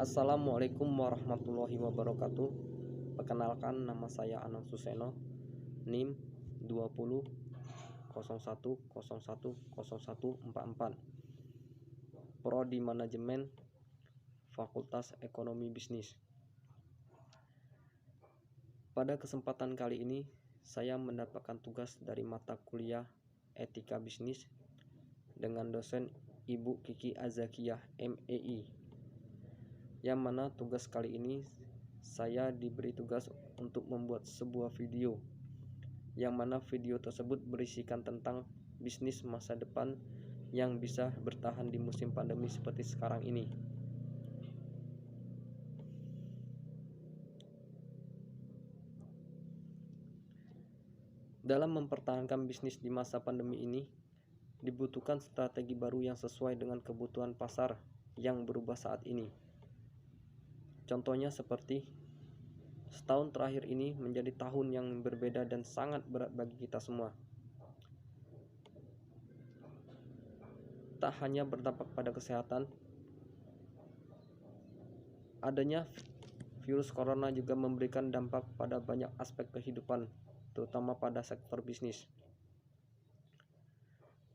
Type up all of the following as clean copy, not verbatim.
Assalamualaikum warahmatullahi wabarakatuh. Perkenalkan, nama saya Anang Suseno, NIM 2001010144, Prodi Manajemen, Fakultas Ekonomi Bisnis. Pada kesempatan kali ini, saya mendapatkan tugas dari mata kuliah Etika Bisnis dengan dosen Ibu Kiki Azakiyah MEI, yang mana tugas kali ini saya diberi tugas untuk membuat sebuah video, yang mana video tersebut berisikan tentang bisnis masa depan yang bisa bertahan di musim pandemi seperti sekarang ini. Dalam mempertahankan bisnis di masa pandemi ini, dibutuhkan strategi baru yang sesuai dengan kebutuhan pasar yang berubah saat ini. Contohnya seperti setahun terakhir ini menjadi tahun yang berbeda dan sangat berat bagi kita semua. Tak hanya berdampak pada kesehatan, adanya virus corona juga memberikan dampak pada banyak aspek kehidupan, terutama pada sektor bisnis.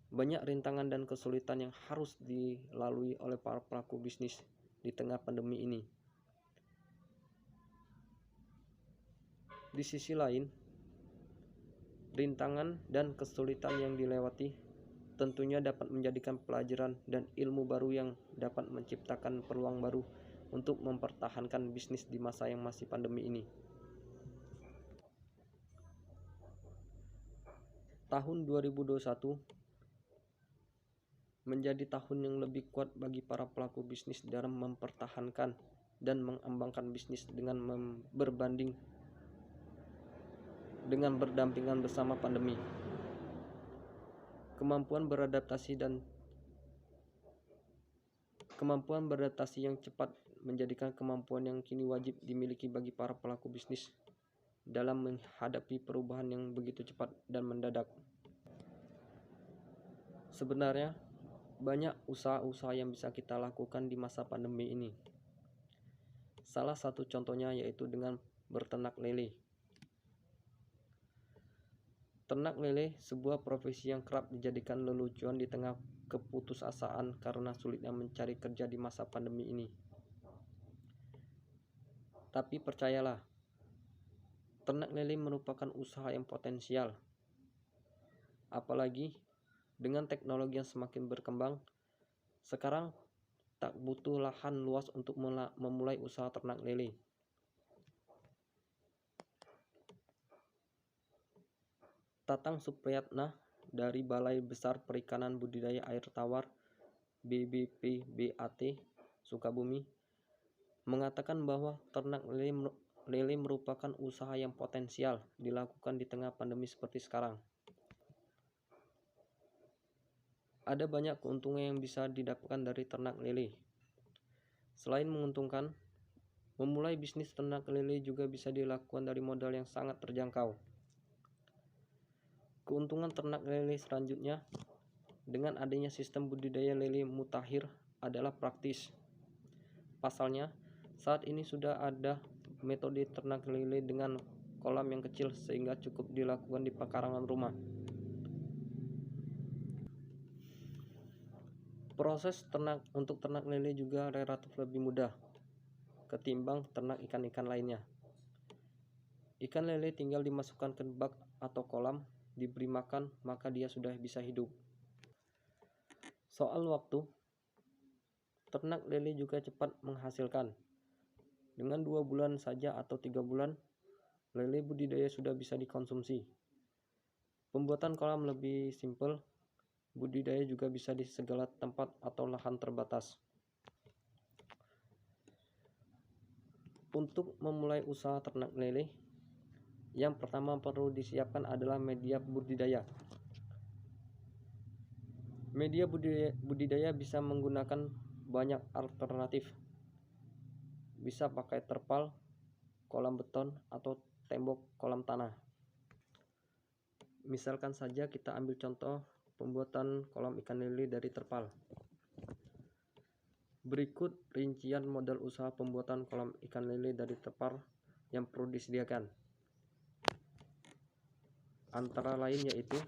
Banyak rintangan dan kesulitan yang harus dilalui oleh para pelaku bisnis di tengah pandemi ini. Di sisi lain, rintangan dan kesulitan yang dilewati tentunya dapat menjadikan pelajaran dan ilmu baru yang dapat menciptakan peluang baru untuk mempertahankan bisnis di masa yang masih pandemi ini. Tahun 2021 menjadi tahun yang lebih kuat bagi para pelaku bisnis dalam mempertahankan dan mengembangkan bisnis dengan berdampingan bersama pandemi. Kemampuan beradaptasi yang cepat menjadikan kemampuan yang kini wajib dimiliki bagi para pelaku bisnis dalam menghadapi perubahan yang begitu cepat dan mendadak. Sebenarnya, banyak usaha-usaha yang bisa kita lakukan di masa pandemi ini. Salah satu contohnya yaitu dengan berternak lele. Ternak lele sebuah profesi yang kerap dijadikan lelucon di tengah keputusasaan karena sulitnya mencari kerja di masa pandemi ini. Tapi percayalah, ternak lele merupakan usaha yang potensial. Apalagi dengan teknologi yang semakin berkembang, sekarang tak butuh lahan luas untuk memulai usaha ternak lele. Tatang Supriyatna dari Balai Besar Perikanan Budidaya Air Tawar BBPBAT Sukabumi mengatakan bahwa ternak lele merupakan usaha yang potensial dilakukan di tengah pandemi seperti sekarang. Ada banyak keuntungan yang bisa didapatkan dari ternak lele. Selain menguntungkan, memulai bisnis ternak lele juga bisa dilakukan dari modal yang sangat terjangkau. Keuntungan ternak lele selanjutnya dengan adanya sistem budidaya lele mutakhir adalah praktis. Pasalnya, saat ini sudah ada metode ternak lele dengan kolam yang kecil sehingga cukup dilakukan di pekarangan rumah. Proses untuk ternak lele juga relatif lebih mudah ketimbang ternak ikan-ikan lainnya. Ikan lele tinggal dimasukkan ke bak atau kolam, diberi makan, maka dia sudah bisa hidup. Soal waktu, ternak lele juga cepat menghasilkan. Dengan 2 bulan saja atau 3 bulan, lele budidaya sudah bisa dikonsumsi. Pembuatan kolam lebih simpel, budidaya juga bisa di segala tempat atau lahan terbatas. Untuk memulai usaha ternak lele, yang pertama perlu disiapkan adalah media budidaya. Media budidaya bisa menggunakan banyak alternatif. Bisa pakai terpal, kolam beton, atau tembok kolam tanah. Misalkan saja kita ambil contoh pembuatan kolam ikan lele dari terpal. Berikut rincian modal usaha pembuatan kolam ikan lele dari terpal yang perlu disediakan. Antara lain yaitu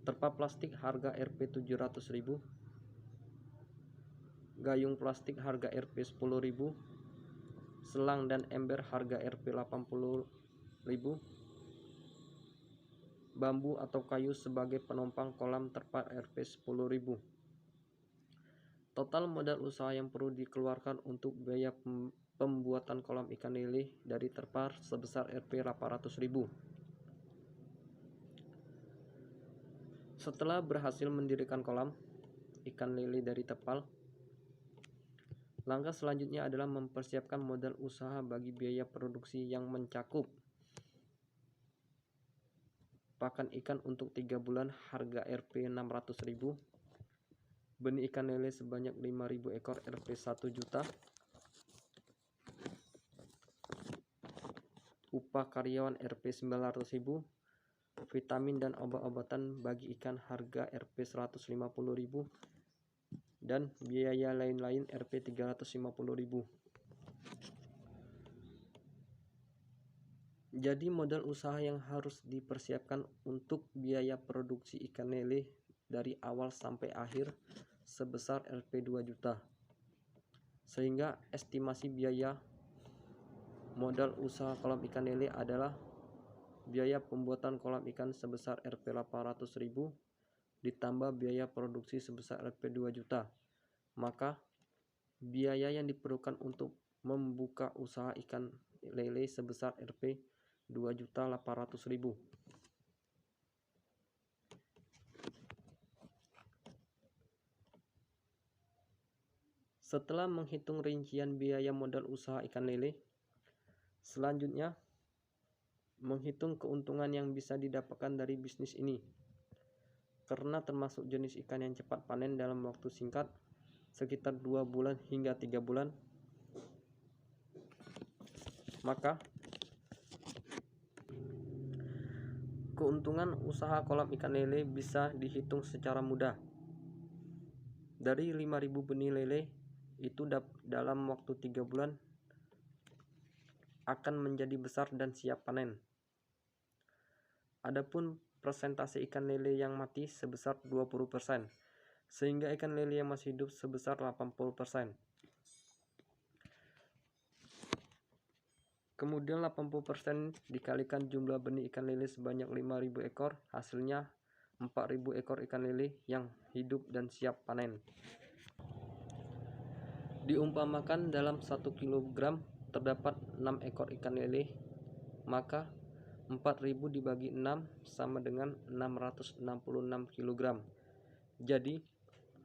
terpal plastik harga Rp 700.000, gayung plastik harga Rp 10.000, selang dan ember harga Rp 80.000, bambu atau kayu sebagai penopang kolam terpal Rp 10.000. Total modal usaha yang perlu dikeluarkan untuk biaya pembuatan kolam ikan lele dari terpal sebesar Rp 800.000. Setelah berhasil mendirikan kolam ikan lele dari terpal, langkah selanjutnya adalah mempersiapkan modal usaha bagi biaya produksi yang mencakup pakan ikan untuk 3 bulan harga Rp 600.000, benih ikan lele sebanyak 5.000 ekor Rp 1 juta, upah karyawan Rp 900.000, vitamin dan obat-obatan bagi ikan harga Rp 150.000, dan biaya lain-lain Rp 350.000. Jadi modal usaha yang harus dipersiapkan untuk biaya produksi ikan lele dari awal sampai akhir sebesar Rp 2 juta. Sehingga estimasi biaya modal usaha kolam ikan lele adalah biaya pembuatan kolam ikan sebesar Rp 800.000 ditambah biaya produksi sebesar Rp 2 juta. Maka biaya yang diperlukan untuk membuka usaha ikan lele sebesar Rp 2.800.000. Setelah menghitung rincian biaya modal usaha ikan lele, selanjutnya menghitung keuntungan yang bisa didapatkan dari bisnis ini. Karena termasuk jenis ikan yang cepat panen dalam waktu singkat, sekitar 2 bulan hingga 3 bulan, maka keuntungan usaha kolam ikan lele bisa dihitung secara mudah. Dari 5.000 benih lele itu dalam waktu 3 bulan akan menjadi besar dan siap panen. Adapun persentase ikan lele yang mati sebesar 20%, sehingga ikan lele yang masih hidup sebesar 80%. Kemudian 80% dikalikan jumlah benih ikan lele sebanyak 5.000 ekor, hasilnya 4.000 ekor ikan lele yang hidup dan siap panen. Diumpamakan dalam 1 kg terdapat 6 ekor ikan lele, maka 4.000 dibagi 6 sama dengan 666 kg. Jadi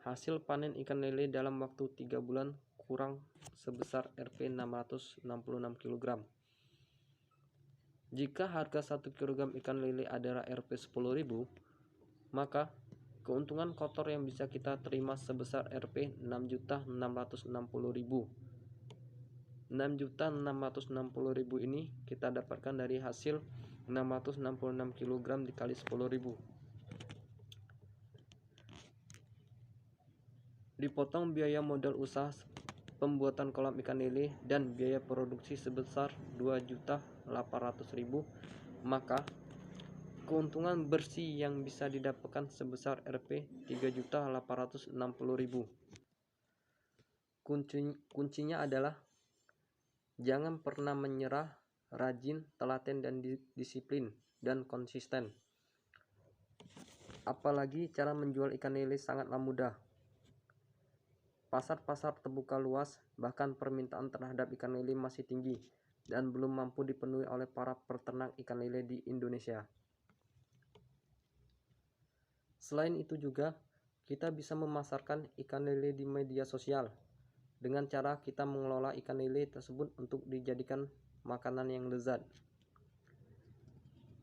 hasil panen ikan lele dalam waktu 3 bulan kurang sebesar Rp 666 kg. Jika harga 1 kg ikan lele adalah Rp 10.000, maka keuntungan kotor yang bisa kita terima sebesar Rp 6.660.000. 6.660.000 ini kita dapatkan dari hasil 666 kg dikali 10.000. Dipotong biaya modal usaha pembuatan kolam ikan lele dan biaya produksi sebesar 2.800.000, maka keuntungan bersih yang bisa didapatkan sebesar Rp 3.860.000. Kuncinya adalah jangan pernah menyerah, rajin, telaten, dan disiplin dan konsisten. Apalagi cara menjual ikan lele sangatlah mudah. Pasar-pasar terbuka luas, bahkan permintaan terhadap ikan lele masih tinggi dan belum mampu dipenuhi oleh para peternak ikan lele di Indonesia. Selain itu juga, kita bisa memasarkan ikan lele di media sosial dengan cara kita mengelola ikan lele tersebut untuk dijadikan makanan yang lezat.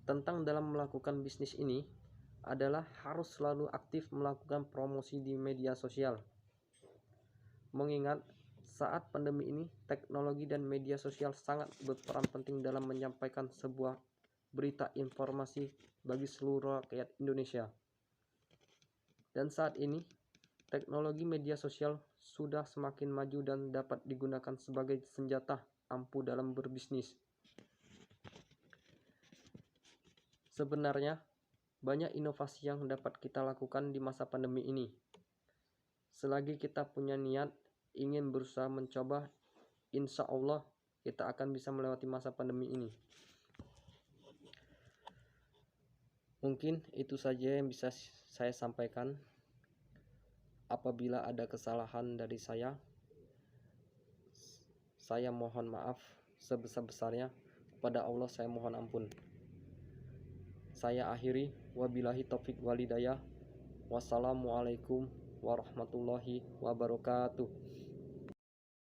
Tentang dalam melakukan bisnis ini adalah harus selalu aktif melakukan promosi di media sosial. Mengingat saat pandemi ini, teknologi dan media sosial sangat berperan penting dalam menyampaikan sebuah berita informasi bagi seluruh rakyat Indonesia. Dan saat ini, Teknologi media sosial sudah semakin maju dan dapat digunakan sebagai senjata ampuh dalam berbisnis. Sebenarnya, banyak inovasi yang dapat kita lakukan di masa pandemi ini. Selagi kita punya niat ingin berusaha mencoba, insya Allah kita akan bisa melewati masa pandemi ini. Mungkin itu saja yang bisa saya sampaikan. Apabila ada kesalahan dari saya mohon maaf sebesar-besarnya. Kepada Allah saya mohon ampun. Saya akhiri, wabillahi taufik walhidayah. Wassalamualaikum warahmatullahi wabarakatuh.